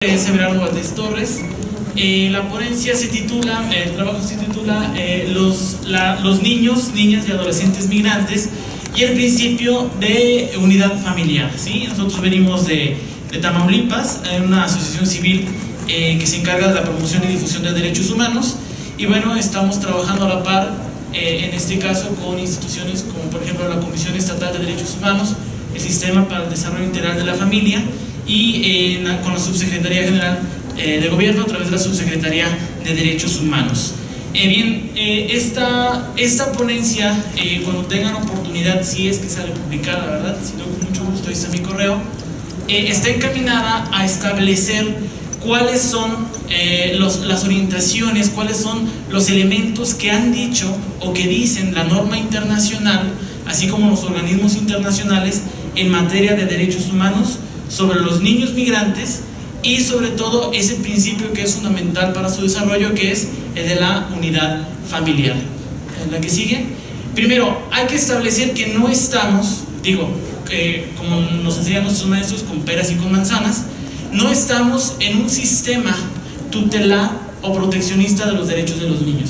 Severardo Valdés Torres. La ponencia se titula, el trabajo se titula los niños, niñas y adolescentes migrantes y el principio de unidad familiar, ¿sí? Nosotros venimos de Tamaulipas, una asociación civil que se encarga de la promoción y difusión de derechos humanos, y bueno, estamos trabajando a la par, en este caso con instituciones como por ejemplo la Comisión Estatal de Derechos Humanos, el Sistema para el Desarrollo Integral de la Familia, y con la Subsecretaría General de Gobierno a través de la Subsecretaría de Derechos Humanos. Esta ponencia, cuando tengan oportunidad, si es que sale publicada, ¿verdad? Si no, con mucho gusto, ahí está mi correo. Está encaminada a establecer cuáles son las orientaciones, cuáles son los elementos que han dicho o que dicen la norma internacional, así como los organismos internacionales en materia de derechos humanos, sobre los niños migrantes y sobre todo ese principio que es fundamental para su desarrollo, que es el de la unidad familiar. La que sigue. Primero, hay que establecer que no estamos, como nos enseñan nuestros maestros, con peras y con manzanas, no estamos en un sistema tutelar o proteccionista de los derechos de los niños.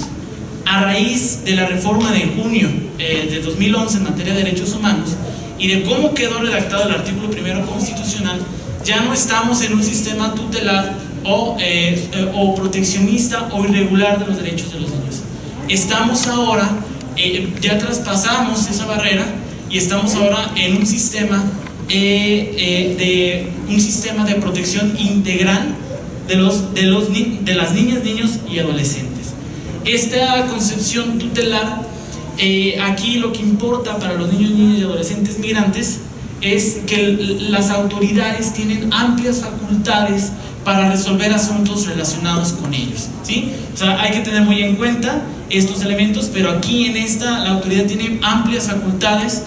A raíz de la reforma de junio de 2011 en materia de derechos humanos, y de cómo quedó redactado el artículo primero constitucional, ya no estamos en un sistema tutelar o proteccionista o irregular de los derechos de los niños. Estamos ahora, ya traspasamos esa barrera y estamos ahora en un sistema de protección integral de las niñas, niños y adolescentes. Esta concepción tutelar, aquí lo que importa para los niños, niñas y adolescentes migrantes es que las autoridades tienen amplias facultades para resolver asuntos relacionados con ellos, ¿sí? O sea, hay que tener muy en cuenta estos elementos, pero aquí en la autoridad tiene amplias facultades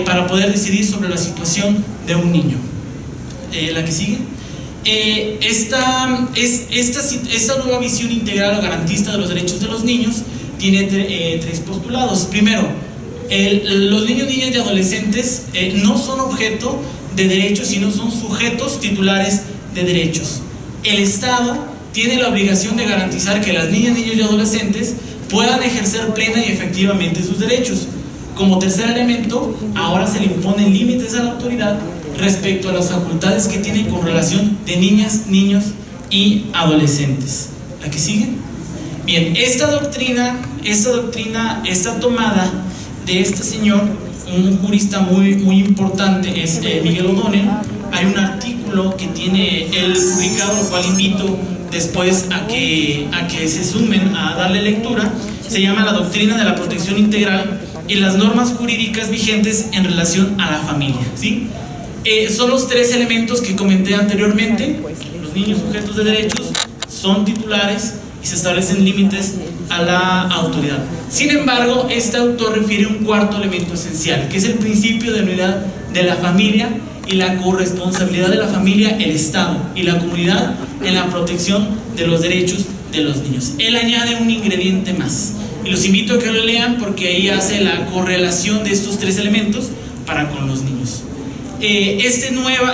para poder decidir sobre la situación de un niño. La que sigue. Esta nueva visión integral o garantista de los derechos de los niños tiene tres postulados. Primero, los niños, niñas y adolescentes no son objeto de derechos, sino son sujetos titulares de derechos. El Estado tiene la obligación de garantizar que las niñas, niños y adolescentes puedan ejercer plena y efectivamente sus derechos. Como tercer elemento, ahora se le imponen límites a la autoridad respecto a las facultades que tiene con relación de niñas, niños y adolescentes. ¿La que sigue? Bien, esta doctrina está tomada de este señor, un jurista muy importante, es Miguel O'Donnell. Hay un artículo que tiene él publicado, lo cual invito después a que se sumen a darle lectura. Se llama La Doctrina de la Protección Integral y las normas jurídicas vigentes en relación a la familia, ¿sí? Son los tres elementos que comenté anteriormente. Los niños sujetos de derechos son titulares y se establecen límites a la autoridad. Sin embargo, este autor refiere un cuarto elemento esencial, que es el principio de unidad de la familia y la corresponsabilidad de la familia, el Estado y la comunidad en la protección de los derechos de los niños. Él añade un ingrediente más, y los invito a que lo lean porque ahí hace la correlación de estos tres elementos para con los niños. Esta nueva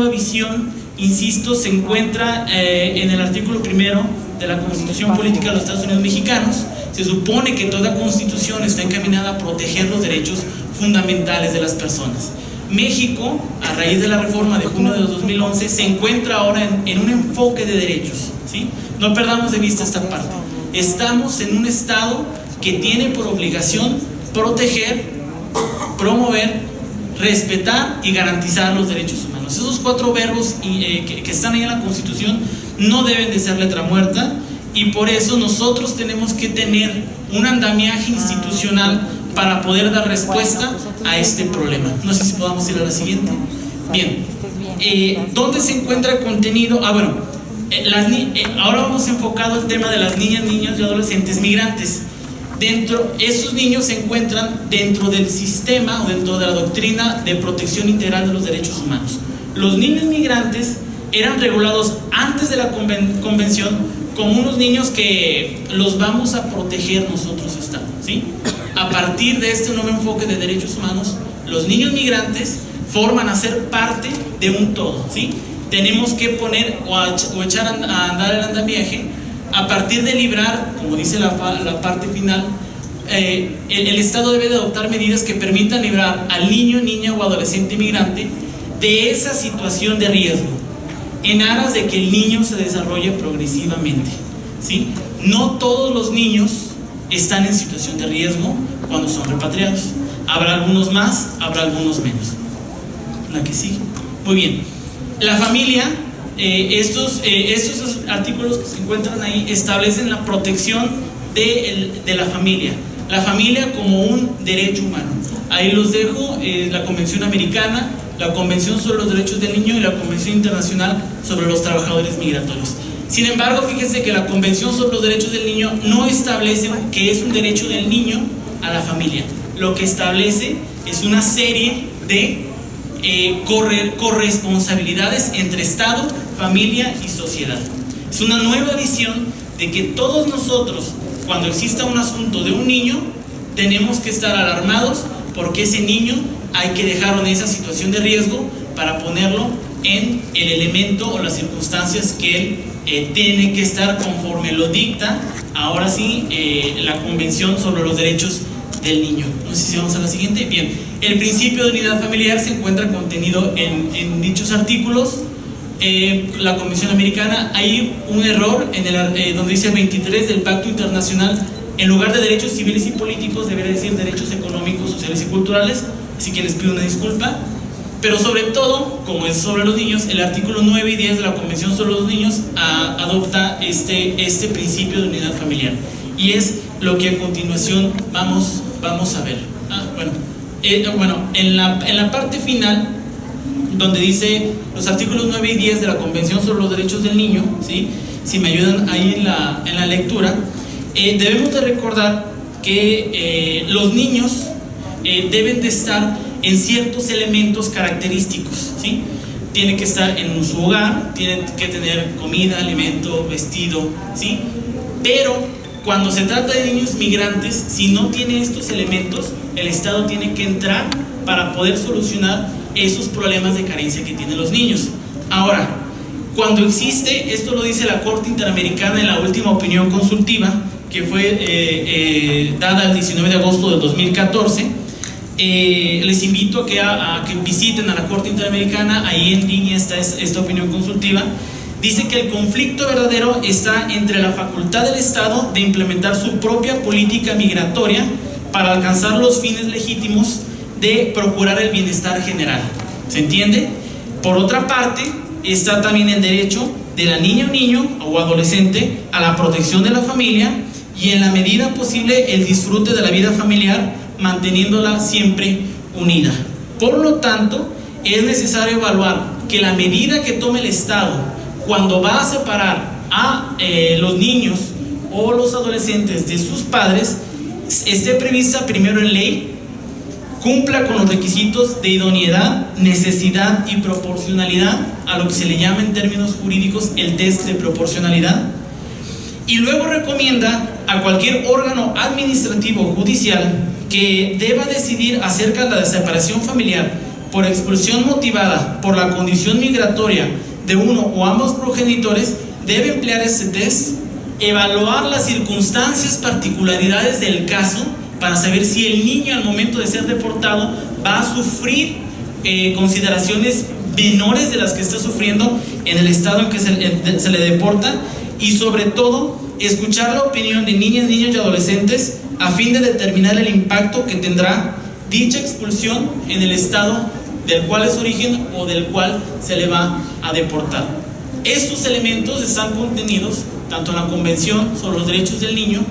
visión, insisto, se encuentra en el artículo primero de la Constitución Política de los Estados Unidos Mexicanos. Se supone que toda constitución está encaminada a proteger los derechos fundamentales de las personas. México, a raíz de la reforma de junio de 2011, se encuentra ahora en un enfoque de derechos, ¿sí? No perdamos de vista esta parte. Estamos en un Estado que tiene por obligación proteger, promover, respetar y garantizar los derechos humanos. Esos cuatro verbos que están ahí en la Constitución no deben de ser letra muerta, y por eso nosotros tenemos que tener un andamiaje institucional para poder dar respuesta a este problema. No sé si podamos ir a la siguiente. Bien, ¿dónde se encuentra contenido? Ahora vamos enfocado al tema de las niñas, niños y adolescentes migrantes. Estos niños se encuentran dentro del sistema o dentro de la doctrina de protección integral de los derechos humanos. Los niños migrantes eran regulados antes de la convención como unos niños que los vamos a proteger nosotros, Estado, ¿sí? A partir de este nuevo enfoque de derechos humanos, los niños migrantes forman a ser parte de un todo, ¿sí? tenemos que poner o echar a andar el andamiaje a partir de librar, como dice la parte final, el Estado debe de adoptar medidas que permitan librar al niño, niña o adolescente migrante de esa situación de riesgo, en aras de que el niño se desarrolle progresivamente, ¿sí? No todos los niños están en situación de riesgo cuando son repatriados. Habrá algunos más, habrá algunos menos. La que sigue. Muy bien. La familia, estos artículos que se encuentran ahí establecen la protección de la familia como un derecho humano. Ahí los dejo, la Convención Americana, la Convención sobre los Derechos del Niño y la Convención Internacional sobre los Trabajadores Migratorios. Sin embargo, fíjense que la Convención sobre los Derechos del Niño no establece que es un derecho del niño a la familia. Lo que establece es una serie de corresponsabilidades entre Estado, familia y sociedad. Es una nueva visión de que todos nosotros, cuando exista un asunto de un niño, tenemos que estar alarmados porque ese niño hay que dejarlo en esa situación de riesgo para ponerlo en el elemento o las circunstancias que él tiene que estar conforme lo dicta, ahora sí, la Convención sobre los Derechos del Niño. No sé si vamos a la siguiente. Bien, el principio de unidad familiar se encuentra contenido en dichos artículos. La Convención Americana, hay un error en donde dice 23 del Pacto Internacional, en lugar de derechos civiles y políticos debería decir derechos económicos, sociales y culturales, así que les pido una disculpa. Pero sobre todo, como es sobre los niños, el artículo 9 y 10 de la Convención sobre los Niños adopta este principio de unidad familiar, y es lo que a continuación vamos a ver. En la parte final, donde dice los artículos 9 y 10 de la Convención sobre los Derechos del Niño, ¿sí? Si me ayudan ahí en la lectura, debemos de recordar que los niños deben de estar en ciertos elementos característicos, ¿sí? Tienen que estar en su hogar, tienen que tener comida, alimento, vestido, ¿sí? Pero cuando se trata de niños migrantes, si no tiene estos elementos, el Estado tiene que entrar para poder solucionar esos problemas de carencia que tienen los niños. Ahora, cuando existe, esto lo dice la Corte Interamericana en la última opinión consultiva, que fue dada el 19 de agosto de 2014, les invito a que visiten a la Corte Interamericana, ahí en línea está esta opinión consultiva. Dice que el conflicto verdadero está entre la facultad del Estado de implementar su propia política migratoria para alcanzar los fines legítimos de procurar el bienestar general. ¿Se entiende? Por otra parte, está también el derecho de la niña o niño o adolescente a la protección de la familia y, en la medida posible, el disfrute de la vida familiar, manteniéndola siempre unida. Por lo tanto, es necesario evaluar que la medida que tome el Estado cuando va a separar a los niños o los adolescentes de sus padres esté prevista primero en ley, cumpla con los requisitos de idoneidad, necesidad y proporcionalidad, a lo que se le llama en términos jurídicos el test de proporcionalidad, y luego recomienda a cualquier órgano administrativo o judicial que deba decidir acerca de la separación familiar por expulsión motivada por la condición migratoria de uno o ambos progenitores, debe emplear este test, evaluar las circunstancias, particularidades del caso, para saber si el niño al momento de ser deportado va a sufrir consideraciones menores de las que está sufriendo en el estado en que se le deporta, y sobre todo escuchar la opinión de niñas, niños y adolescentes a fin de determinar el impacto que tendrá dicha expulsión en el estado del cual es origen o del cual se le va a deportar. Estos elementos están contenidos tanto en la Convención sobre los Derechos del Niño,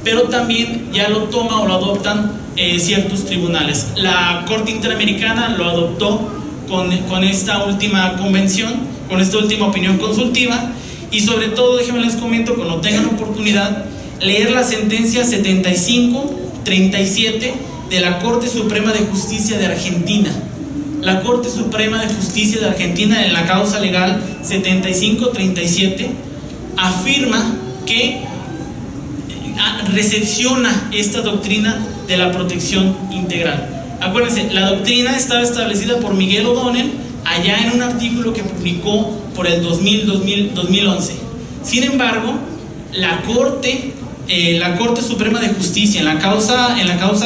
pero también ya lo toma o lo adoptan ciertos tribunales. La Corte Interamericana lo adoptó con esta última convención, con esta última opinión consultiva, y sobre todo, déjenme les comento, cuando tengan oportunidad, leer la sentencia 75-37 de la Corte Suprema de Justicia de Argentina. La Corte Suprema de Justicia de Argentina, en la causa legal 75-37, afirma que recepciona esta doctrina de la protección integral. Acuérdense, la doctrina estaba establecida por Miguel O'Donnell allá en un artículo que publicó por el 2011. Sin embargo, la Corte Suprema de Justicia en la causa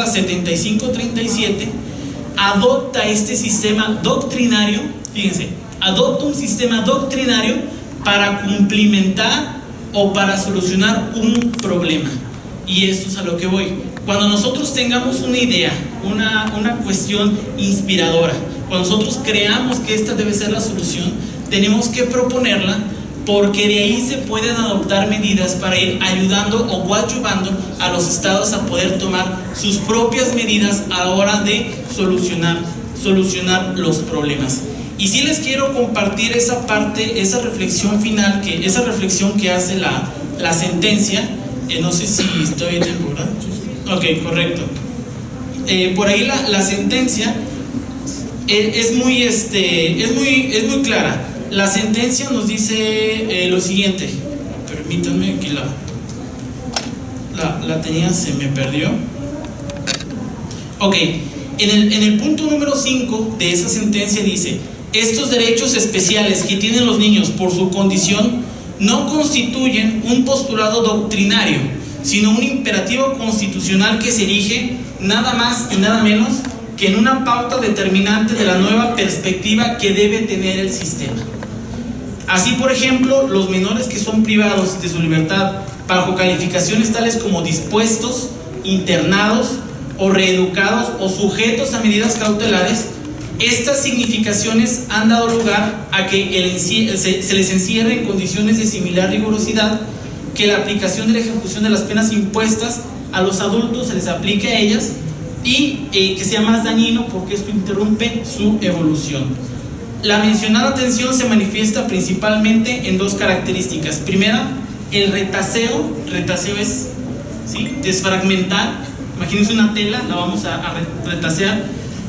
7537 adopta este sistema doctrinario, fíjense, adopta un sistema doctrinario para cumplimentar o para solucionar un problema. Y esto es a lo que voy. Cuando nosotros tengamos una idea, una cuestión inspiradora, cuando nosotros creamos que esta debe ser la solución, tenemos que proponerla, porque de ahí se pueden adoptar medidas para ir ayudando o coadyuvando a los estados a poder tomar sus propias medidas a la hora de solucionar los problemas. Y sí les quiero compartir esa parte, esa reflexión final, esa reflexión que hace la sentencia. No sé si estoy en tiempo, ¿verdad? Ok, correcto. Por ahí la sentencia es muy clara. La sentencia nos dice lo siguiente. Permítanme que la tenía, se me perdió. Ok, en el punto número 5 de esa sentencia dice: estos derechos especiales que tienen los niños por su condición no constituyen un postulado doctrinario, sino un imperativo constitucional que se erige nada más y nada menos que en una pauta determinante de la nueva perspectiva que debe tener el sistema. Así, por ejemplo, los menores que son privados de su libertad bajo calificaciones tales como dispuestos, internados o reeducados o sujetos a medidas cautelares, estas significaciones han dado lugar a que se les encierre en condiciones de similar rigurosidad que la aplicación de la ejecución de las penas impuestas a los adultos se les aplique a ellas, y que sea más dañino porque esto interrumpe su evolución. La mencionada tensión se manifiesta principalmente en dos características. Primera, el retaseo. Retaseo es, ¿sí?, desfragmentar. Imagínense una tela, la vamos a retasear,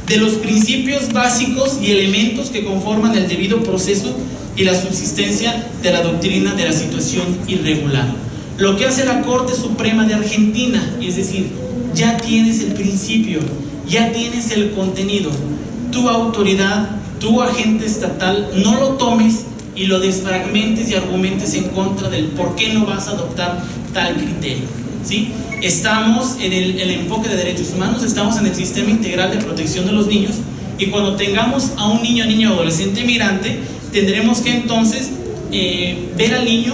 de los principios básicos y elementos que conforman el debido proceso y la subsistencia de la doctrina de la situación irregular. Lo que hace la Corte Suprema de Argentina, es decir, ya tienes el principio, ya tienes el contenido. Tu autoridad, tu agente estatal, no lo tomes y lo desfragmentes y argumentes en contra del por qué no vas a adoptar tal criterio, ¿sí? Estamos en el enfoque de derechos humanos, estamos en el sistema integral de protección de los niños, y cuando tengamos a un niño, niña o adolescente migrante, tendremos que entonces ver al niño,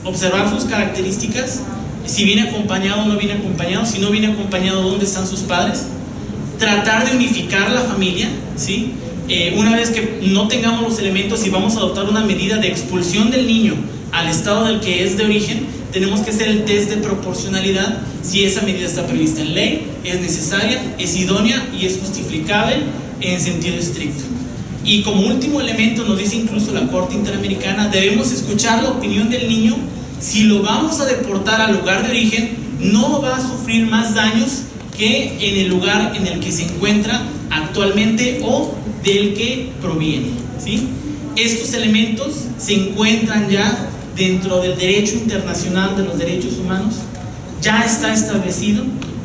observar sus características, si viene acompañado o no viene acompañado, si no viene acompañado, dónde están sus padres, tratar de unificar la familia, ¿sí? Una vez que no tengamos los elementos y vamos a adoptar una medida de expulsión del niño al estado del que es de origen, tenemos que hacer el test de proporcionalidad, si esa medida está prevista en ley, es necesaria, es idónea y es justificable en sentido estricto. Y como último elemento, nos dice incluso la Corte Interamericana, debemos escuchar la opinión del niño. Si lo vamos a deportar al lugar de origen, no va a sufrir más daños que en el lugar en el que se encuentra actualmente o del que proviene, ¿sí? Estos elementos se encuentran ya dentro del derecho internacional de los derechos humanos, ya está establecido,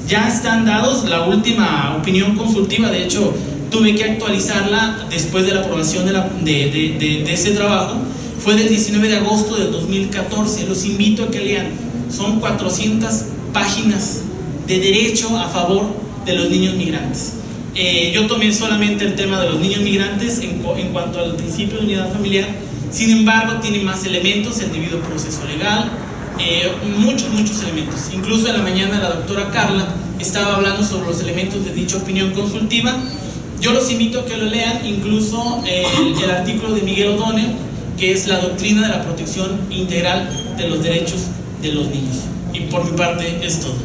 ya están dados. La última opinión consultiva, de hecho, tuve que actualizarla después de la aprobación de ese trabajo, fue del 19 de agosto del 2014. Los invito a que lean, son 400 páginas de derecho a favor de los niños migrantes. Yo tomé solamente el tema de los niños migrantes en cuanto al principio de unidad familiar. Sin embargo, tiene más elementos, el debido proceso legal, muchos elementos. Incluso en la mañana la doctora Carla estaba hablando sobre los elementos de dicha opinión consultiva. Yo los invito a que lo lean, incluso el artículo de Miguel O'Donnell, que es la doctrina de la protección integral de los derechos de los niños. Y por mi parte es todo.